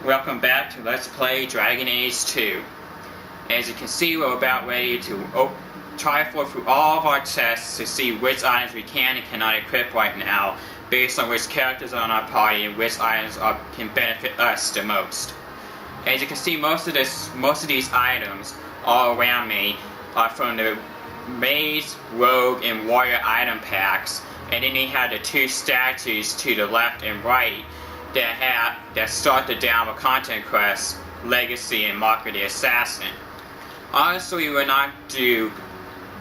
Welcome back to Let's Play Dragon Age 2. As you can see, we're about ready to try to flow through all of our chests to see which items we can and cannot equip right now, based on which characters are on our party and which items can benefit us the most. As you can see, most of these items all around me are from the Mage, Rogue, and Warrior item packs, and then you have the two statues to the left and right that start the downward content quest, Legacy and Mark of the Assassin. Honestly, we're not do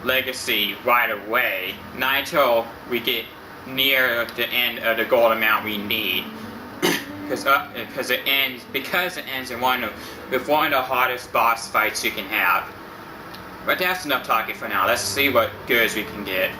Legacy right away, not until we get near the end of the gold amount we need. because it ends in one of the hardest boss fights you can have. But that's enough talking for now. Let's see what goods we can get.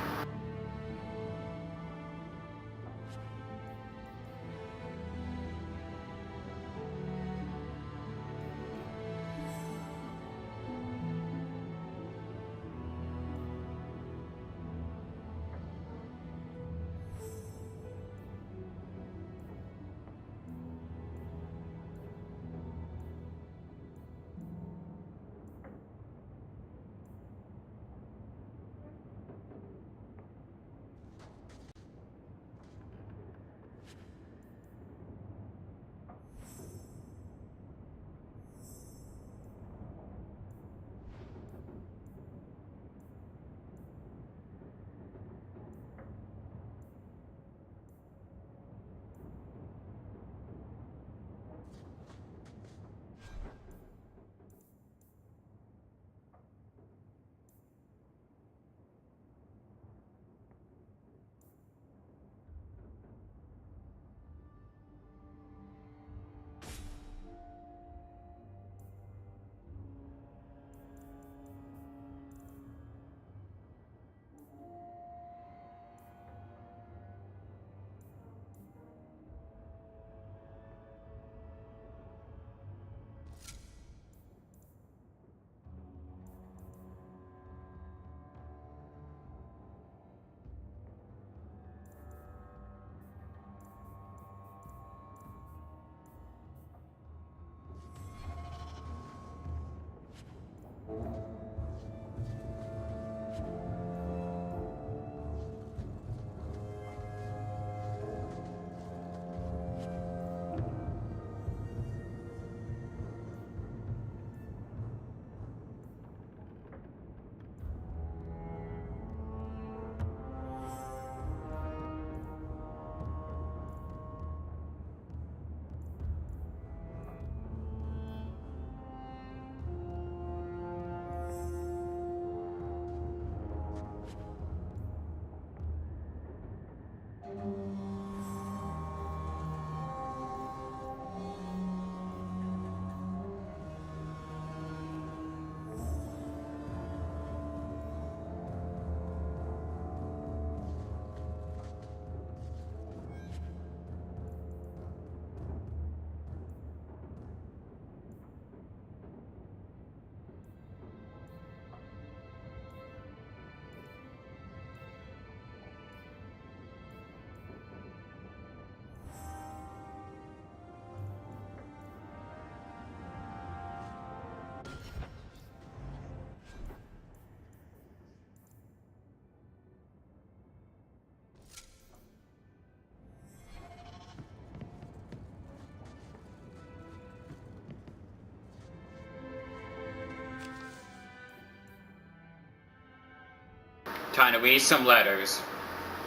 Time to read some letters.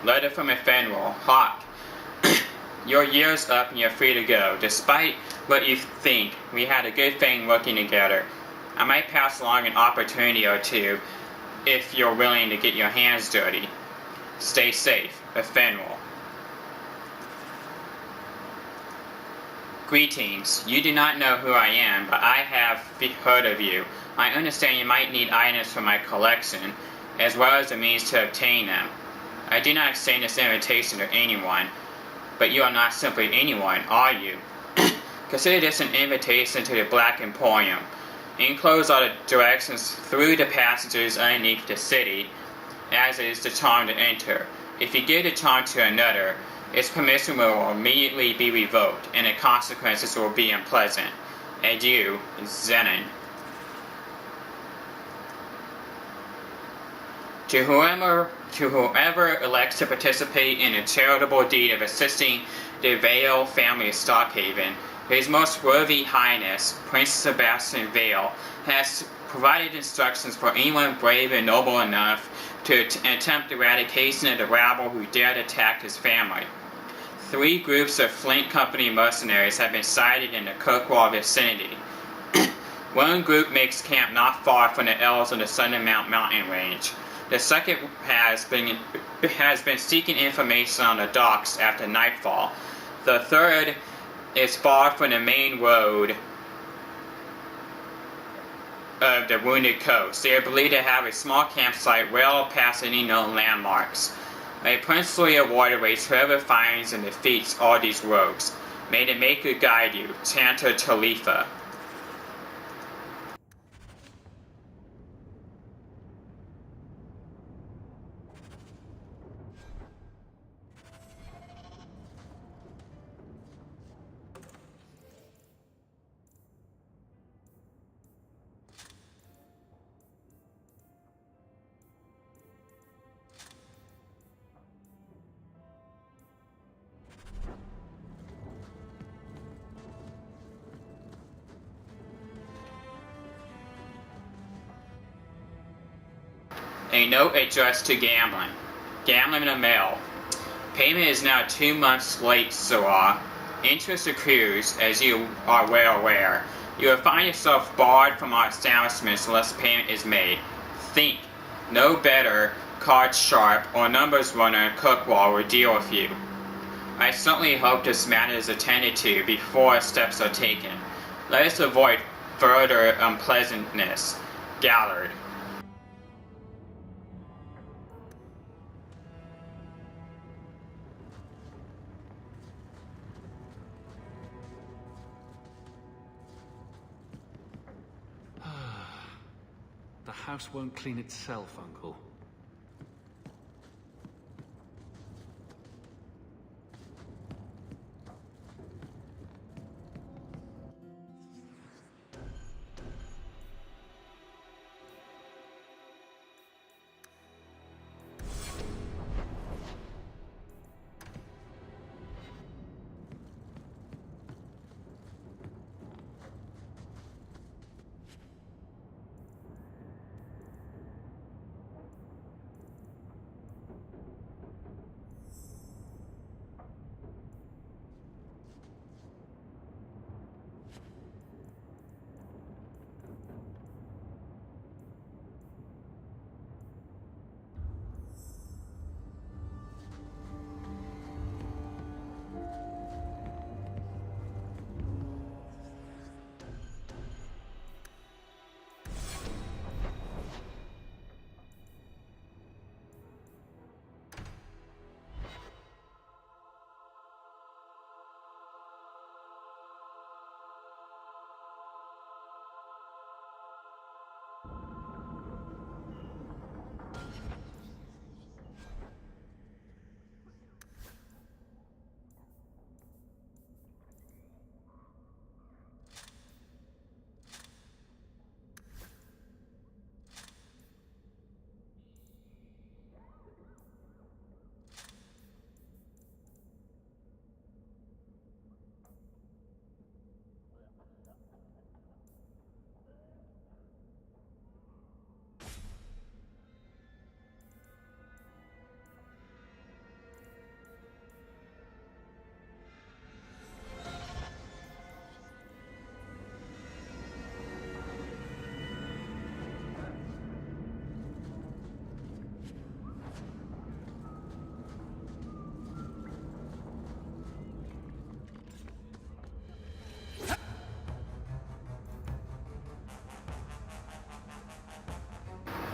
Letter from Ephemeral. Hawk. Your year's up and you're free to go. Despite what you think, we had a good thing working together. I might pass along an opportunity or two if you're willing to get your hands dirty. Stay safe. Ephemeral. Greetings. You do not know who I am, but I have heard of you. I understand you might need items from my collection, as well as the means to obtain them. I do not extend this invitation to anyone, but you are not simply anyone, are you? Consider this an invitation to the Black Emporium. Enclosed are the directions through the passages underneath the city, as is the charm to enter. If you give the charm to another, Its permission will immediately be revoked, and the consequences will be unpleasant. Adieu, Zenon. To whoever elects to participate in a charitable deed of assisting the Vale family of Stockhaven, His Most Worthy Highness, Prince Sebastian Vale, has provided instructions for anyone brave and noble enough to attempt the eradication of the rabble who dared attack his family. 3 groups of Flint Company mercenaries have been sighted in the Kirkwall vicinity. One group makes camp not far from the Elves on the Southern Mountain Range. The second has been seeking information on the docks after nightfall. The third is far from the main road of the Wounded Coast. They are believed to have a small campsite well past any known landmarks. A princely award awaits whoever finds and defeats all these rogues. May the Maker guide you, Chanter Talitha. A note addressed to Gamlin. Gamlin the Mail. Payment is now 2 months late, Sirrah. Interest accrues, as you are well aware. You will find yourself barred from our establishments unless payment is made. Think. No better, card sharp, or numbers runner Kirkwall will deal with you. I certainly hope this matter is attended to before steps are taken. Let us avoid further unpleasantness. Gallard. The house won't clean itself, Uncle.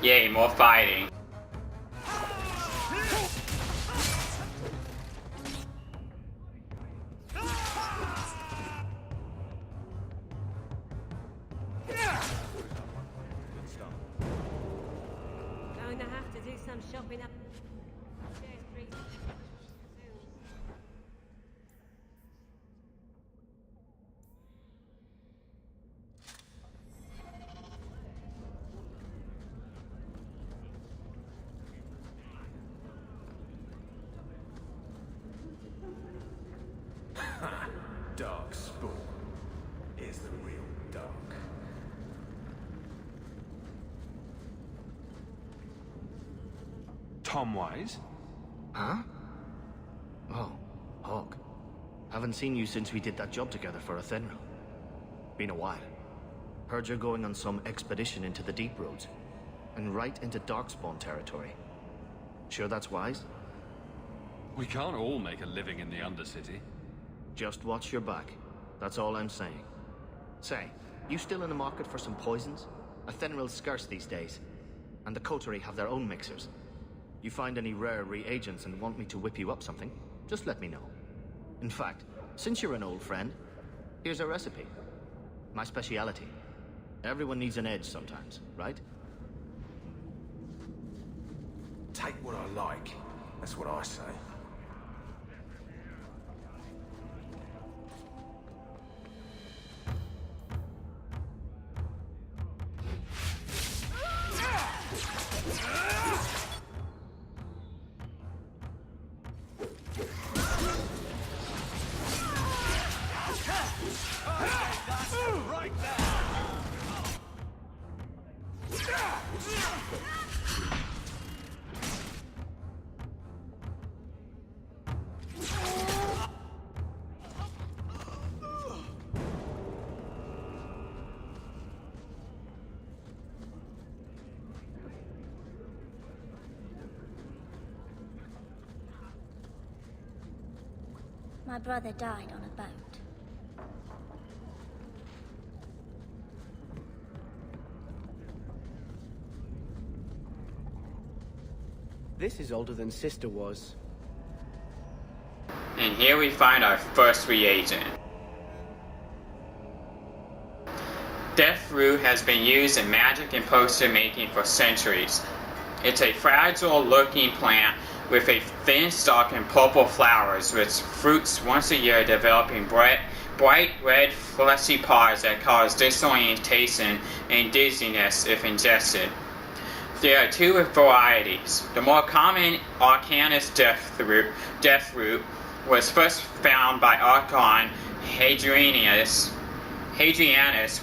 Yay, more fighting. Going to have to do some shopping up. gets the real dark. Tom Wise? Huh? Oh, Hawk. Haven't seen you since we did that job together for Athenril. Been a while. Heard you're going on some expedition into the deep roads. And right into Darkspawn territory. Sure that's wise? We can't all make a living in the Undercity. Just watch your back. That's all I'm saying. Say, you still in the market for some poisons? Athenril's scarce these days. And the Coterie have their own mixers. You find any rare reagents and want me to whip you up something, just let me know. In fact, since you're an old friend, here's a recipe. My speciality. Everyone needs an edge sometimes, right? Take what I like. That's what I say. My brother died on a boat. This is older than Sister was. And here we find our first reagent. Death root has been used in magic and potion making for centuries. It's a fragile-looking plant with a thin stalk and purple flowers, which fruits once a year, developing bright red fleshy pods that cause disorientation and dizziness if ingested. There are two varieties. The more common Arcanus death root was first found by Archon Hadrianus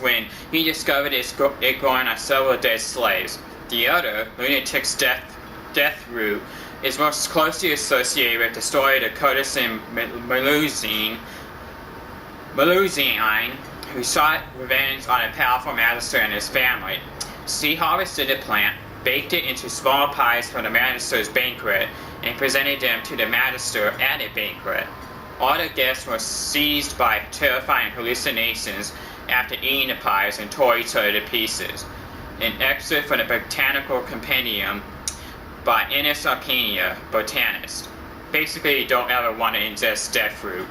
when he discovered it growing on several dead slaves. The other, Lunatic's death root, is most closely associated with the story of the courtesan Melusine, who sought revenge on a powerful magister and his family. She harvested the plant, baked it into small pies for the magister's banquet, and presented them to the magister at a banquet. All the guests were seized by terrifying hallucinations after eating the pies and tore each other to pieces. An excerpt from the Botanical Compendium by Innis Arcania, botanist. Basically, you don't ever want to ingest death fruit.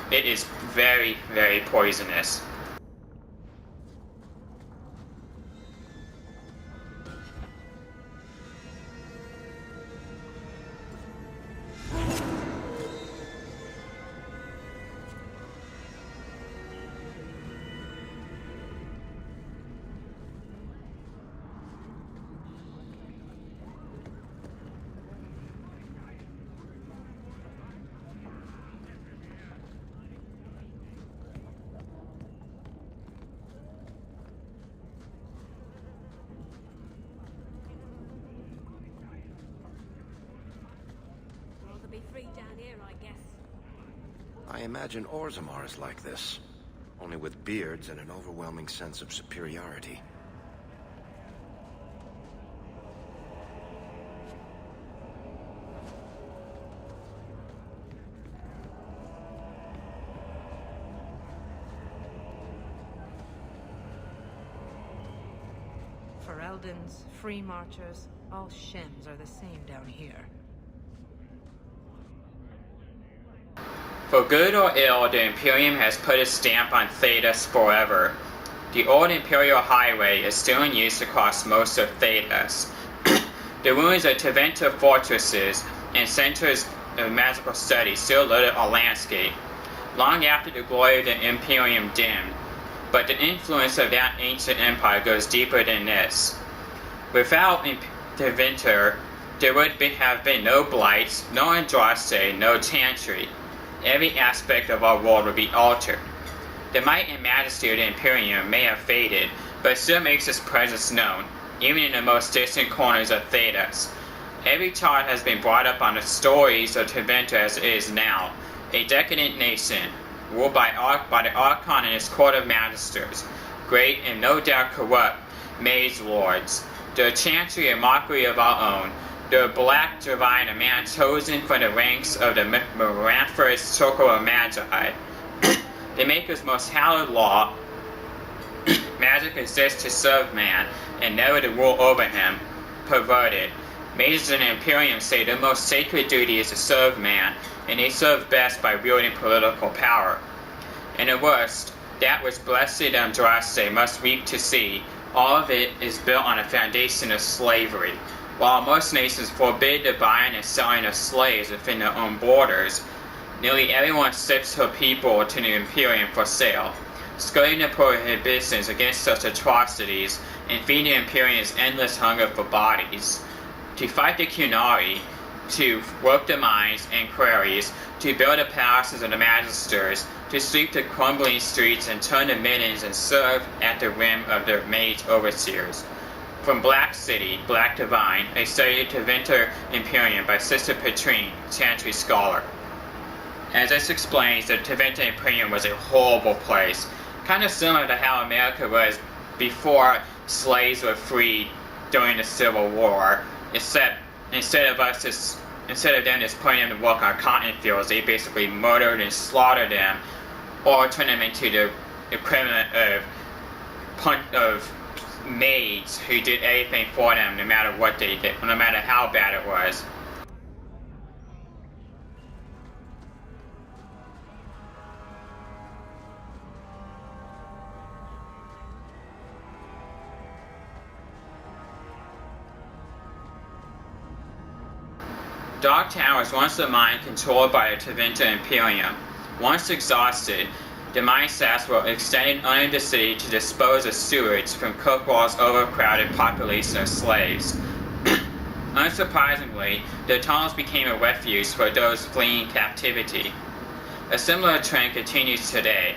It is very, very poisonous. I imagine Orzammar is like this, only with beards and an overwhelming sense of superiority. For Eldons, free marchers, all Shems are the same down here. For good or ill, the Imperium has put its stamp on Thedas forever. The old Imperial Highway is still in use across most of Thedas. The ruins of Teventa fortresses and centers of magical study still litter our landscape, long after the glory of the Imperium dimmed. But the influence of that ancient empire goes deeper than this. Without Teventa, there would have been no Blights, no Andraste, no Chantry. Every aspect of our world would be altered. The might and majesty of the Imperium may have faded, but it still makes its presence known, even in the most distant corners of Thedas. Every child has been brought up on the stories of Tevinter as it is now, a decadent nation, ruled by the Archon and his court of magisters, great and no doubt corrupt mage lords, the chantry and mockery of our own, the Black Divine, a man chosen from the ranks of the Maranthor's circle of Magi. The Maker's most hallowed law, magic exists to serve man, and never to rule over him, perverted. Mages in the Imperium say the most sacred duty is to serve man, and they serve best by wielding political power. And the worst, that which blessed Andraste must weep to see, all of it is built on a foundation of slavery. While most nations forbid the buying and selling of slaves within their own borders, nearly everyone ships her people to the Imperium for sale, skirting the prohibitions against such atrocities and feeding the Imperium's endless hunger for bodies. To fight the Qunari, to work the mines and quarries, to build the palaces of the magisters, to sweep the crumbling streets and turn the middens and serve at the whim of the mage overseers. From Black City, Black Divine, a study of Tevinter Imperium by Sister Petrine, Chantry Scholar. As this explains, the Tevinter Imperium was a horrible place, kind of similar to how America was before slaves were freed during the Civil War, except instead of them just putting them to work on cotton fields, they basically murdered and slaughtered them, or turned them into the equivalent of maids who did anything for them, no matter what they did, no matter how bad it was. Dogtown was once a mine controlled by the Tevinter Imperium. Once exhausted, the mine shafts were extended under the city to dispose of sewage from Kirkwall's overcrowded population of slaves. Unsurprisingly, the tunnels became a refuge for those fleeing captivity. A similar trend continues today.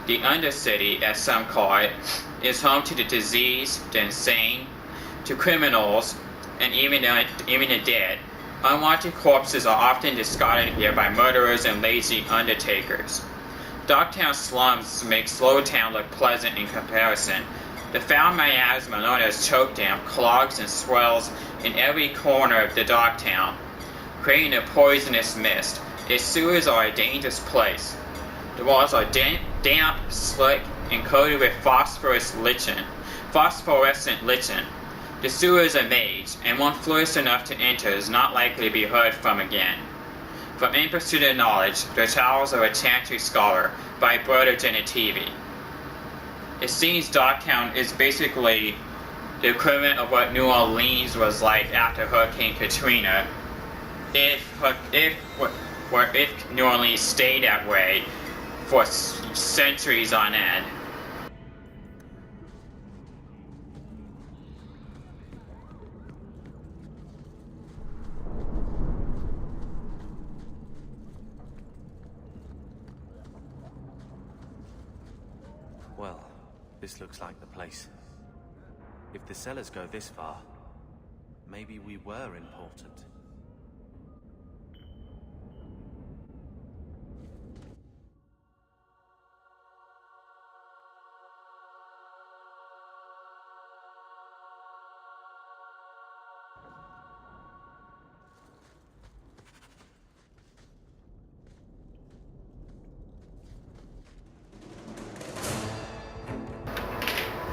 The Undercity, as some call it, is home to the diseased, the insane, to criminals, and even the dead. Unwanted corpses are often discarded here by murderers and lazy undertakers. Dogtown slums make Slowtown look pleasant in comparison. The foul miasma known as choke damp clogs and swells in every corner of the Dogtown, creating a poisonous mist. Its sewers are a dangerous place. The walls are damp, slick, and coated with phosphorescent lichen. The sewers are maze, and one foolish enough to enter is not likely to be heard from again. From In Pursuit of Knowledge, The Travels of a Chantry Scholar by Broder Genetivi. It seems Dogtown is basically the equivalent of what New Orleans was like after Hurricane Katrina, if New Orleans stayed that way for centuries on end. Well, this looks like the place. If the cellars go this far, maybe we were important.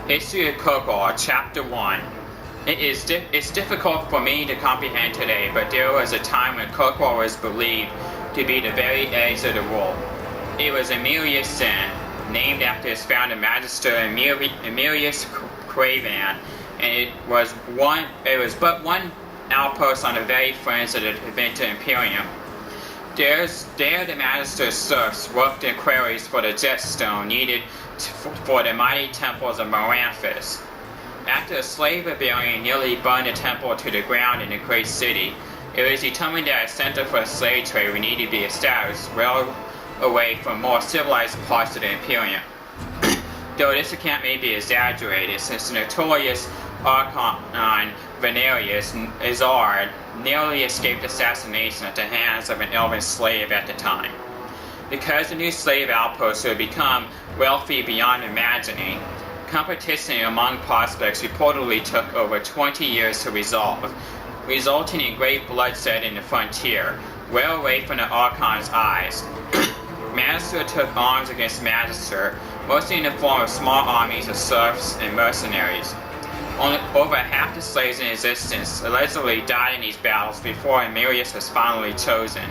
History of Kirkwall, Chapter 1. It's difficult for me to comprehend today, but there was a time when Kirkwall was believed to be the very edge of the world. It was Emilius Sin, named after his founder Magister Emilius Cravan, and it was but one outpost on the very fringe of the Tevinter Imperium. There the Magister's serfs worked in quarries for the jetstone needed for the mighty temples of Maranthus. After a slave rebellion nearly burned the temple to the ground in the great city, it was determined that a center for the slave trade would need to be established well away from more civilized parts of the Imperium. though this account may be exaggerated since the notorious Archon Venerius Izard narrowly escaped assassination at the hands of an elven slave at the time. Because the new slave outposts would become wealthy beyond imagining, competition among prospects reportedly took over 20 years to resolve, resulting in great bloodshed in the frontier, well away from the Archon's eyes. Magister took arms against Magister, mostly in the form of small armies of serfs and mercenaries. Over half the slaves in existence allegedly died in these battles before Emilius was finally chosen,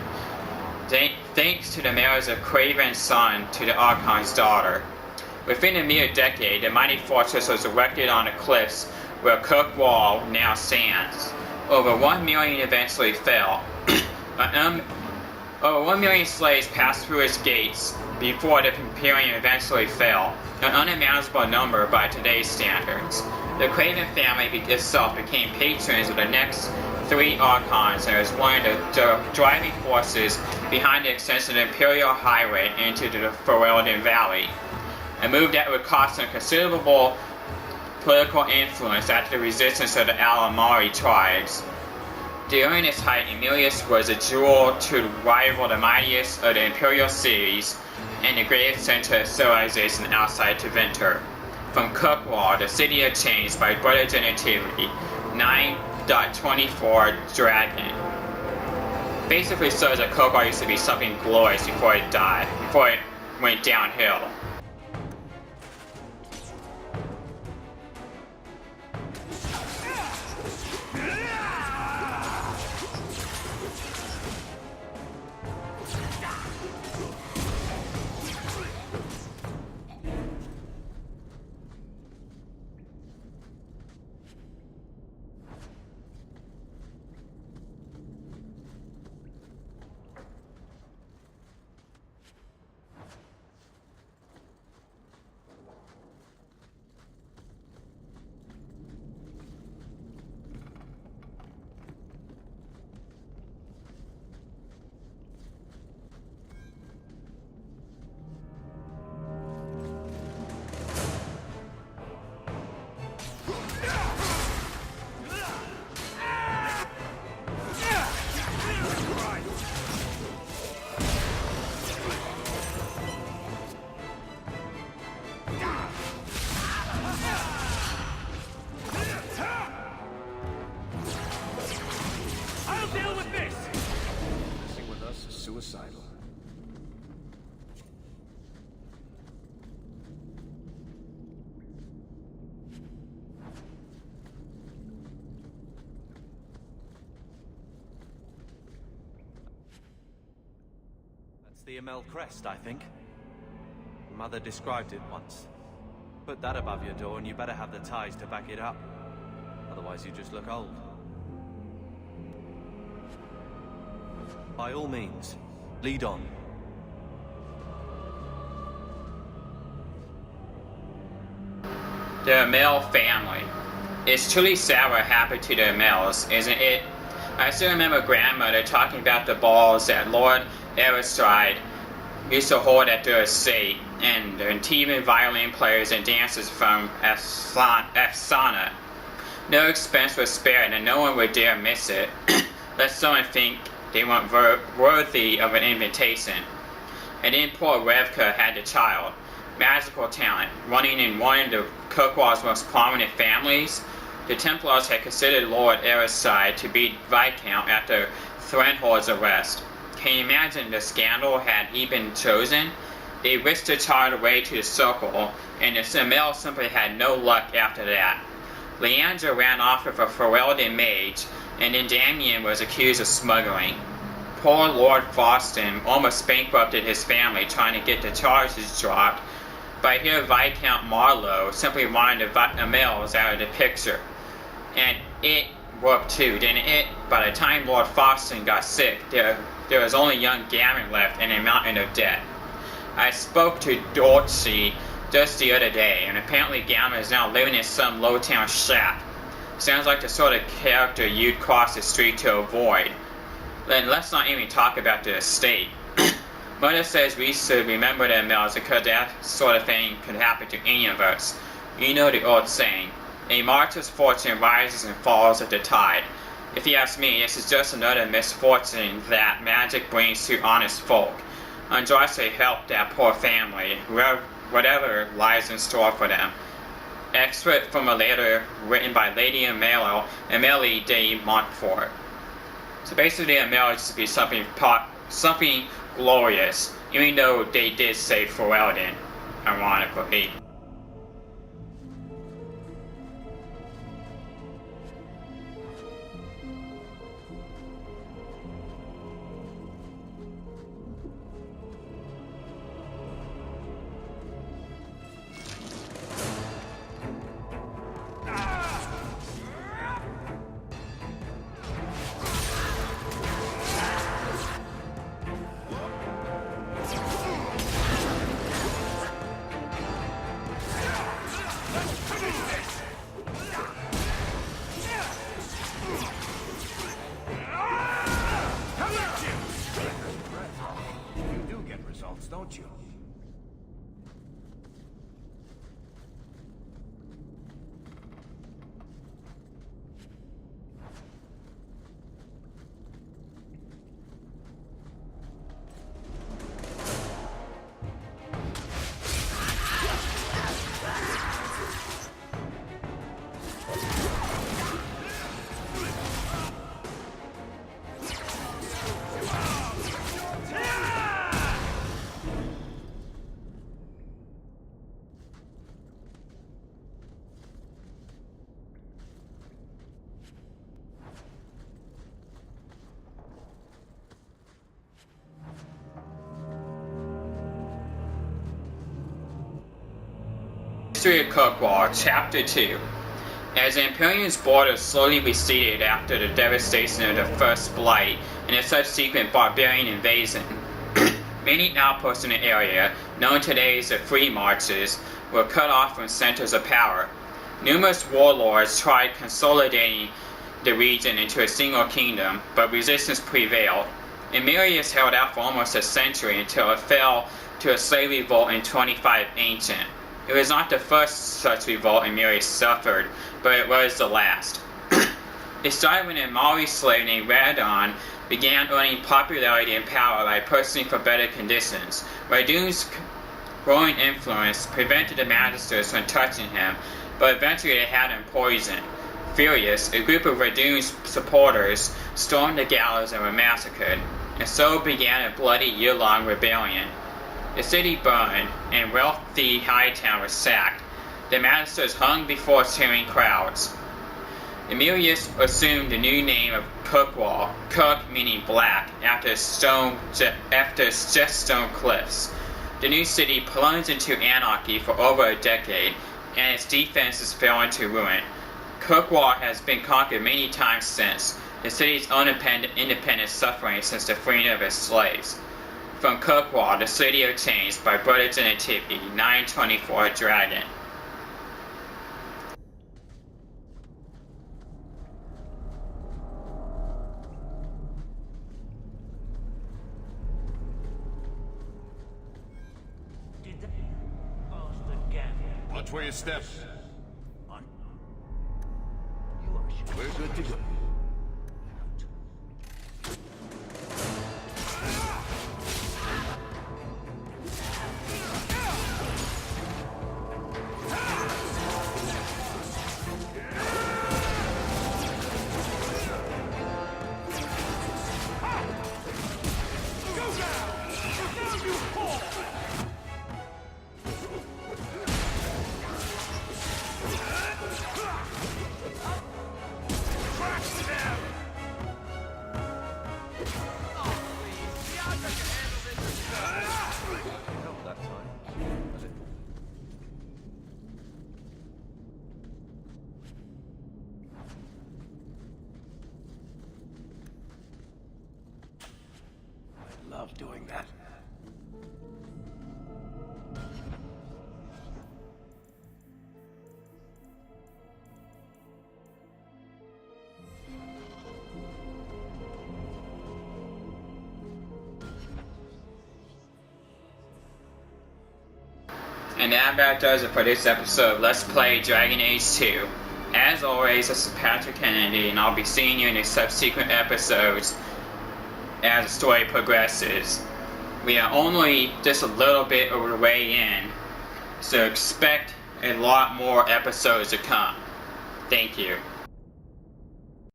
thanks to the marriage of Craven's son to the Archon's daughter. Within a mere decade, the mighty fortress was erected on the cliffs where Kirkwall now stands. Over 1 million eventually fell. Over 1 million slaves passed through its gates before the Imperium eventually fell, an unimaginable number by today's standards. The Craven family itself became patrons of the next 3 Archons and was one of the driving forces behind the extension of the Imperial Highway into the Ferelden Valley, a move that would cost them considerable political influence after the resistance of the Alamari tribes. During its height, Emilius was a jewel to rival the mightiest of the Imperial cities and the greatest center of civilization outside Tevinter. From Kirkwall, the city had changed by brother genitivity, 9.24 Dragon. Basically says that Kirkwall used to be something glorious before it died, before it went downhill. Suicidal. That's the Amel crest, I think. Mother described it once. Put that above your door and you better have the ties to back it up. Otherwise you just look old. By all means, lead on. The Amel family. It's truly sad what happened to the Amels, isn't it? I still remember grandmother talking about the balls that Lord Aristride used to hold at their estate, and the intimate violin players and dancers from Afsana. No expense was spared and no one would dare miss it, lest someone think they weren't worthy of an invitation. And then poor Revka had the child, magical talent, running in one of the Kirkwall's most prominent families. The Templars had considered Lord Aristride to be Viscount after Threnhold's arrest. Can you imagine the scandal had he been chosen? They whisked the child away to the Circle, and the Amel simply had no luck after that. Leandra ran off with a Ferelden mage, and then Damien was accused of smuggling. Poor Lord Foston almost bankrupted his family trying to get the charges dropped, but here Viscount Marlowe simply wanted the Amels out of the picture. And it worked too, didn't it? By the time Lord Foston got sick, there was only young Gammon left and a mountain of debt. I spoke to Dorothy just the other day, and apparently Gammon is now living in some low-town shack. Sounds like the sort of character you'd cross the street to avoid. Then let's not even talk about the estate. Mother says we should remember their mills because that sort of thing could happen to any of us. You know the old saying, a martyr's fortune rises and falls with the tide. If you ask me, this is just another misfortune that magic brings to honest folk. I'm trying to help that poor family, whatever lies in store for them. Excerpt from a letter written by Lady Amelie de Montfort. So basically, Amelie used to be something glorious, even though they did say Ferelden, ironically. Don't you? History of Kirkwall, Chapter 2. As the Imperium's borders slowly receded after the devastation of the First Blight and the subsequent barbarian invasion, many outposts in the area, known today as the Free Marches, were cut off from centers of power. Numerous warlords tried consolidating the region into a single kingdom, but resistance prevailed. Emirius held out for almost a century until it fell to a slave revolt in 25 Ancient. It was not the first such revolt Emirius suffered, but it was the last. It started when a Maori slave named Radon began earning popularity and power by pushing for better conditions. Radon's growing influence prevented the magisters from touching him, but eventually they had him poisoned. Furious, a group of Radon's supporters stormed the gallows and were massacred, and so began a bloody year-long rebellion. The city burned, and wealthy Hightown was sacked. The magisters hung before cheering crowds. Emilius assumed the new name of Kirkwall, Kirk meaning black, after just stone cliffs. The new city plunged into anarchy for over a decade, and its defenses fell into ruin. Kirkwall has been conquered many times since, the city's independence suffering since the freeing of its slaves. From Kirkwall, the City of Chains by Brother Genetivi, 924 Dragon. Watch where you step. We're good to go. Love doing that. And that about does it for this episode of Let's Play Dragon Age 2. As always, this is Patrick Kennedy, and I'll be seeing you in the subsequent episodes as the story progresses. We are only just a little bit over the way in, so expect a lot more episodes to come. Thank you.